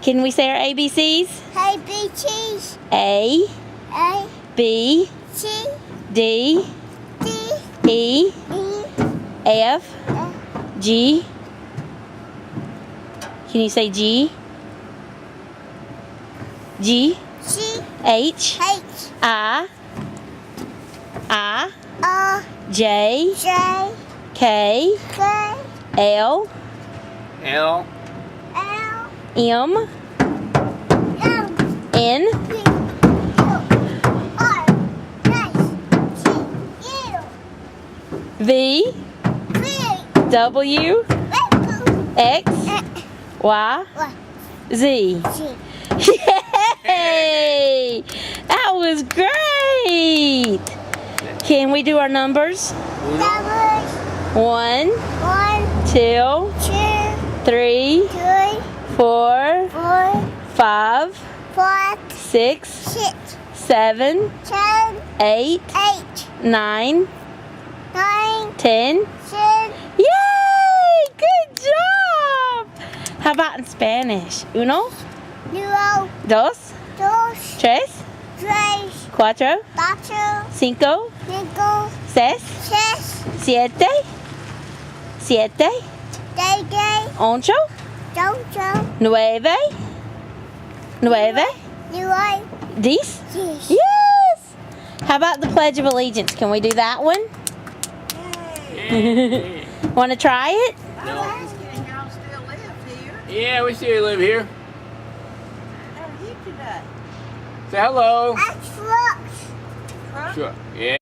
Can we say our ABCs? A, B, cheese. A, A, B, C, D, D, E, E, F, F, G. Can you say G? G, C, H, H, I, R, J, J, K, K, L, L, L, M, M, N, P, Q, R, S, T, U, V, V, W, W, X, X, Y, Y, Z. Z. Yay! That was great! Can we do our numbers? Numbers 1, 1, 2, 2, 3, 3, 4, 4, 5, 5, 6, 6, 7, 7, 8, 8, 9, 9, 10. 10, Yay! Good job! How about in Spanish? Uno, 0, dos, 2, tres, 3, cuatro, 4, cinco, 5, seis, 6, siete, 7, ocho, 8, nueve, 9, 10. 10. Yes! How about the Pledge of Allegiance? Can we do that one? Want to try it? I'm asking y'all still live here. yeah, we still live here. How are you today? Say hello. That's rocks. Truck? Sure. Yeah.